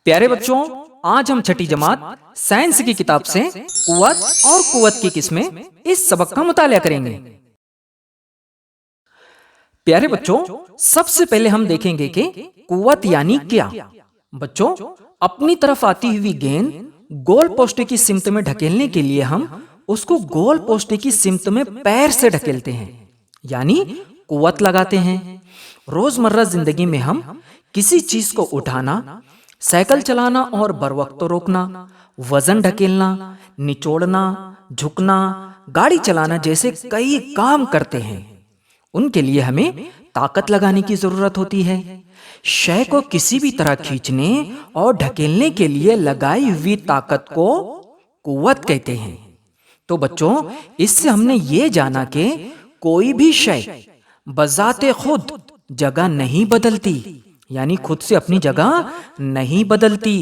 प्यारे बच्चों, आज हम छठी जमात साइंस की किताब से कुव्वत और कुव्वत की किस्में इस सबक का मुतालिया करेंगे। प्यारे बच्चों, सबसे पहले हम देखेंगे कि कुव्वत यानी क्या। बच्चों, अपनी तरफ आती हुई गेंद गोल पोस्ट की सिमत में ढकेलने के लिए हम उसको गोल पोस्ट की सिमत में पैर से ढकेलते हैं, यानी कुव्वत लगाते हैं। रोजमर्रा जिंदगी में हम किसी चीज को उठाना, साइकिल चलाना और बरवक्त रोकना, वजन ढकेलना, निचोड़ना, झुकना, गाड़ी चलाना जैसे कई काम करते हैं। उनके लिए हमें ताकत लगाने की जरूरत होती है। शय को किसी भी तरह खींचने और ढकेलने के लिए लगाई हुई ताकत को कुव्वत कहते हैं। तो बच्चों, इससे हमने ये जाना कि कोई भी शय बजाते खुद जगह नहीं बदलती, यानी खुद से अपनी जगह नहीं बदलती।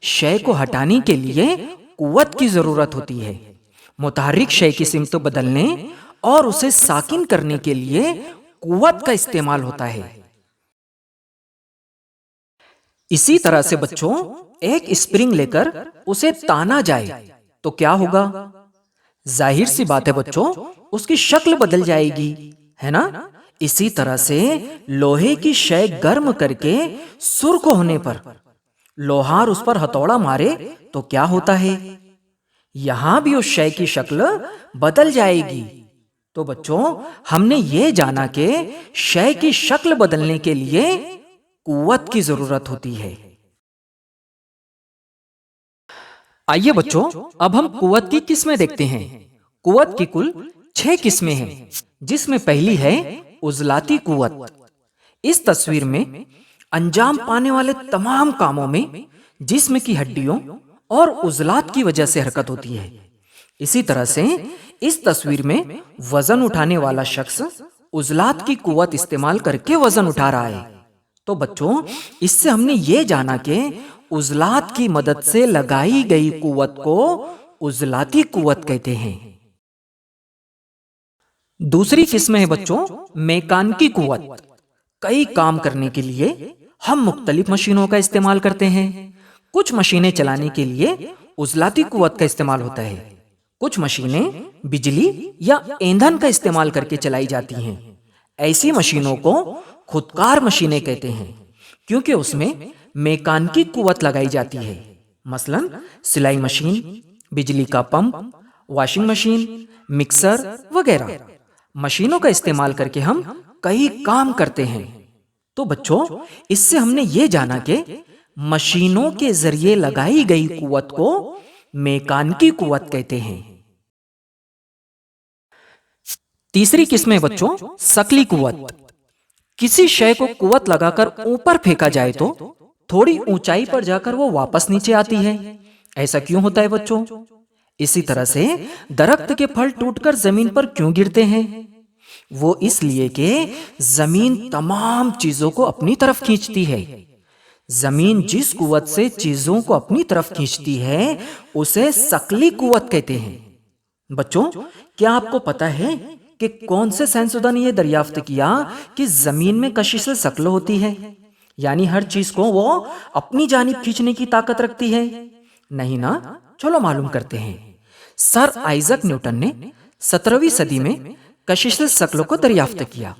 शय को हटाने के लिए कुव्वत की जरूरत होती है। मुतहर्रिक शय की सिमत बदलने और उसे साकिन करने के लिए कुव्वत का इस्तेमाल होता है। इसी तरह से बच्चों, एक स्प्रिंग लेकर उसे ताना जाए तो क्या होगा? जाहिर सी बात है बच्चों, उसकी शक्ल बदल जाएगी, है ना? इसी तरह से लोहे की शय गर्म करके सुर्ख होने पर लोहार उस पर हथौड़ा मारे तो क्या होता है? यहां भी उस शय की शक्ल बदल जाएगी। तो बच्चों, हमने ये जाना कि शय की शक्ल बदलने के लिए कुव्वत की जरूरत होती है। आइए बच्चों, अब हम कुव्वत की किस्में देखते हैं। कुव्वत की कुल 6 किस्में हैं, जिसमें पहली है उजलाती कुव्वत। इस तस्वीर में अंजाम पाने वाले तमाम कामों में जिस्म की हड्डियों और उजलात की वजह से हरकत होती है। इसी तरह से इस तस्वीर में वजन उठाने वाला शख्स उजलात की कुव्वत इस्तेमाल करके वजन उठा रहा है। तो बच्चों, इससे हमने ये जाना कि उजलात की मदद से लगाई गई कुव्वत को उजलाती कुव्वत कहते हैं। दूसरी किस्म है बच्चों मेकानिकी कुव्वत। कई काम करने के लिए हम मुख्तलिफ मशीनों का इस्तेमाल करते हैं। कुछ मशीनें चलाने के लिए उजलाती कुव्वत का इस्तेमाल होता है। कुछ मशीनें बिजली या ईंधन का इस्तेमाल करके चलाई जाती हैं। ऐसी मशीनों को खुदकार मशीनें कहते हैं, क्योंकि उसमें मेकानिकी कुव्वत लगाई जाती है। मसलन सिलाई मशीन, बिजली का पंप, वॉशिंग मशीन, मिक्सर वगैरह। मशीनों का इस्तेमाल करके हम कई काम करते हैं। तो बच्चों, इससे हमने ये जाना कि मशीनों के जरिए लगाई गई कुव्वत को मेकानिकी कुव्वत कहते हैं। तीसरी किस्म है बच्चों सकली कुव्वत। किसी शय को कुव्वत लगाकर ऊपर फेंका जाए तो थोड़ी ऊंचाई पर जाकर वो वापस नीचे आती है। ऐसा क्यों होता है बच्चों? इसी तरह से दरख्त के फल टूटकर जमीन पर क्यों गिरते हैं? वो इसलिए कि जमीन तमाम चीजों को अपनी तरफ खींचती है। जमीन जिस कुव्वत से चीजों को अपनी तरफ खींचती है उसे सकली कुव्वत कहते हैं। बच्चों, क्या आपको पता है कि कौन से साइंसदान ने यह दरियाफ्त किया कि जमीन में कशिश शकल होती है, यानी हर चीज को वो अपनी जानिब खींचने की ताकत रखती है? नहीं ना? चलो मालूम करते हैं। सर आइजक न्यूटन ने 17वीं सदी में कशिश शकल को दरियाफ्त किया।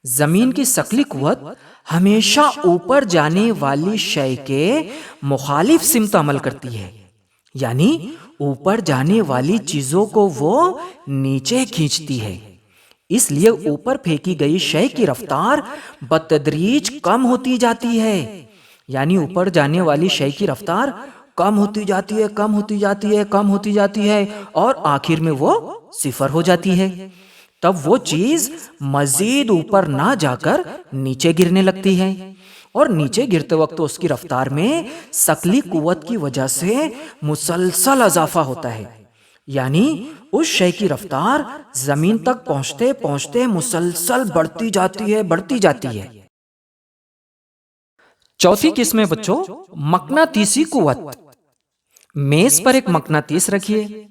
जमीन की सकली कुव्वत हमेशा ऊपर जाने वाली शय के मुखालिफ सिमत अमल करती है, यानी ऊपर जाने वाली चीजों को वो नीचे खींचती है। इसलिए ऊपर फेंकी गई शय की रफ्तार बतदरीज कम होती जाती है, यानी ऊपर जाने वाली शय की रफ्तार कम होती जाती है, कम होती जाती है, कम होती जाती है और आखिर में वो सिफर हो जाती है। तब वो चीज मजीद ऊपर ना जाकर नीचे गिरने लगती है और नीचे गिरते वक्त उसकी रफ्तार में सकली कुव्वत की वजह से मुसलसल इजाफा होता है, यानी उस शय की रफ्तार जमीन तक पहुंचते पहुंचते मुसलसल बढ़ती जाती है, बढ़ती जाती है। चौथी किस्म है बच्चों मकनातीसी कुव्वत। मेज पर एक मकनातीस रखिए।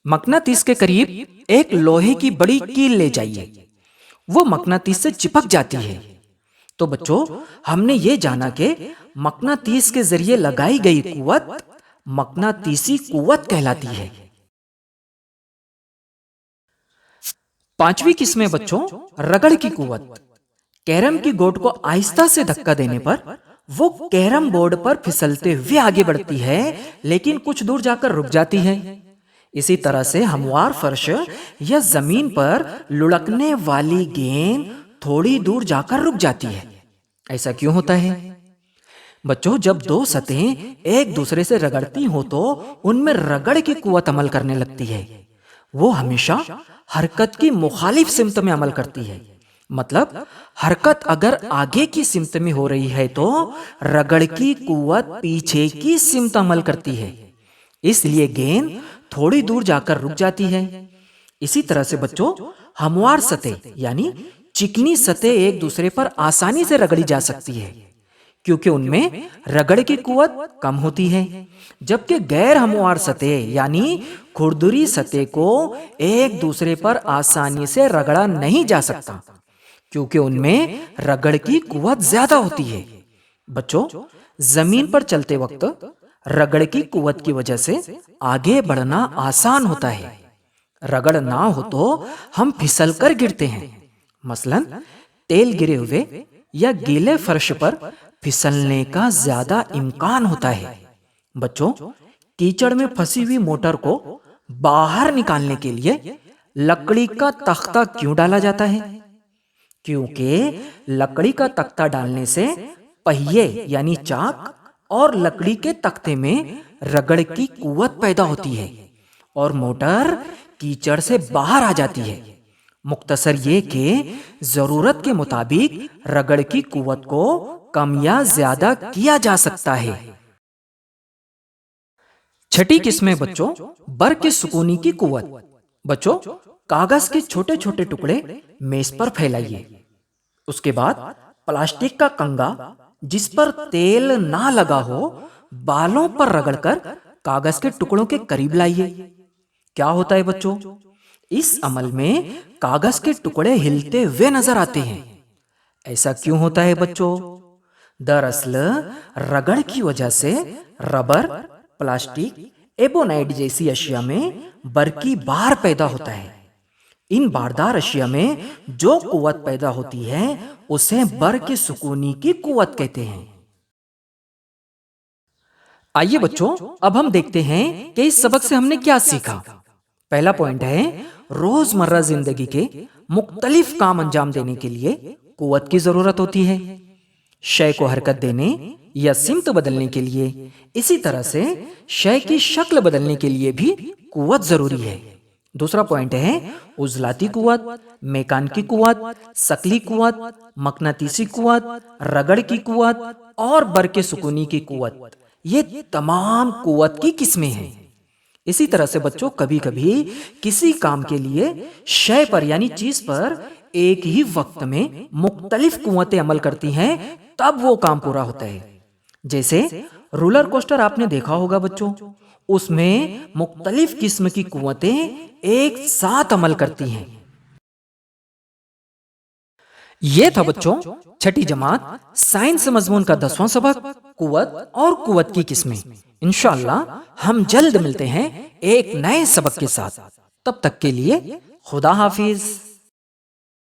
मकनातीस के करीब एक लोहे की बड़ी कील ले जाइए। वो मकनातीस से चिपक जाती है। تو بچوں ہم نے یہ جانا کہ مقناطیس کے ذریعے لگائی گئی قوت مقناطیسی قوت کہلاتی ہے۔ پانچویں قسم ہے بچوں رگڑ کی قوت۔ کیرم کی گوٹ کو آہستہ سے دھکا دینے پر وہ کیرم بورڈ پر پھسلتے ہوئے آگے بڑھتی ہے لیکن کچھ دور جا کر رک جاتی ہے۔ اسی طرح سے ہموار فرش یا زمین پر لڑکنے والی گیند تھوڑی دور جا کر رک جاتی ہے۔ ایسا کیوں ہوتا ہے؟ بچوں جب دو سطحیں ایک دوسرے سے رگڑتی ہوں تو ان میں رگڑ کی قوت عمل کرنے لگتی ہے۔ وہ ہمیشہ حرکت کی مخالف سمت میں عمل کرتی ہے۔ مطلب حرکت اگر آگے کی سمت میں ہو رہی ہے تو رگڑ کی قوت پیچھے کی سمت عمل کرتی ہے، اس لیے گیند تھوڑی دور جا کر رک جاتی ہے۔ اسی طرح سے بچوں ہموار سطح یعنی چکنی سطح ایک دوسرے پر آسانی سے رگڑی جا سکتی ہے کیونکہ ان میں رگڑ کی قوت کم ہوتی ہے، جبکہ غیر ہموار سطح یعنی کھردری سطح کو ایک دوسرے پر آسانی سے رگڑا نہیں جا سکتا کیونکہ ان میں رگڑ کی قوت زیادہ ہوتی ہے۔ بچوں زمین پر چلتے وقت رگڑ کی قوت کی وجہ سے آگے بڑھنا آسان ہوتا ہے۔ رگڑ نہ ہو تو ہم پھسل کر گرتے ہیں، مثلا تیل گرے ہوئے یا گیلے فرش پر پھسلنے کا زیادہ امکان ہوتا ہے۔ بچوں کیچڑ میں پھنسی ہوئی موٹر کو باہر نکالنے کے لیے لکڑی کا تختہ کیوں ڈالا جاتا ہے؟ کیونکہ لکڑی کا تختہ ڈالنے سے پہیے یعنی چاک اور لکڑی کے تختے میں رگڑ کی قوت پیدا ہوتی ہے اور موٹر کیچڑ سے باہر آ جاتی ہے۔ مختصر یہ کہ ضرورت کے مطابق رگڑ کی قوت کو کم یا زیادہ کیا جا سکتا ہے۔ چھٹی قسم ہے بچوں برق سکونی کی قوت۔ بچوں کاغذ کے چھوٹے چھوٹے ٹکڑے میز پر پھیلائیے، اس کے بعد پلاسٹک کا کنگا جس پر تیل نہ لگا ہو بالوں پر رگڑ کر کاغذ کے ٹکڑوں کے قریب لائیے۔ کیا ہوتا ہے بچوں؟ اس عمل میں کاغذ کے ٹکڑے ہلتے ہوئے نظر آتے ہیں۔ ایسا کیوں ہوتا ہے بچوں؟ دراصل رگڑ کی وجہ سے ربر، پلاسٹک، ایبونائٹ جیسی اشیاء میں برقی بار پیدا ہوتا ہے۔ ان باردار اشیاء میں جو قوت پیدا ہوتی ہے اسے برق سکونی کی قوت کہتے ہیں۔ آئیے بچوں اب ہم دیکھتے ہیں کہ اس سبق سے ہم نے کیا سیکھا۔ پہلا پوائنٹ ہے روزمرہ زندگی کے مختلف کام انجام دینے کے لیے قوت کی ضرورت ہوتی ہے، شے کو حرکت دینے یا سمت بدلنے کے لیے، اسی طرح سے شے کی شکل بدلنے کے لیے بھی قوت ضروری ہے۔ دوسرا پوائنٹ ہے عضلاتی قوت، میکانیکی قوت، ثقلی قوت، مقناطیسی قوت، رگڑ کی قوت اور برق سکونی کی قوت، یہ تمام قوت کی قسمیں ہیں۔ اسی طرح سے بچوں کبھی کبھی کسی کام کے لیے شے پر یعنی چیز پر ایک ہی وقت میں مختلف قوتیں عمل کرتی ہیں تب وہ کام پورا ہوتا ہے۔ جیسے رولر کوسٹر آپ نے دیکھا ہوگا بچوں، اس میں مختلف قسم کی قوتیں ایک ساتھ عمل کرتی ہیں۔ یہ تھا بچوں چھٹی جماعت سائنس مضمون کا 10واں سبق قوت اور قوت کی قسمیں۔ انشاءاللہ ہم جلد ملتے ہیں ایک نئے سبق کے ساتھ، تب تک کے لیے خدا حافظ۔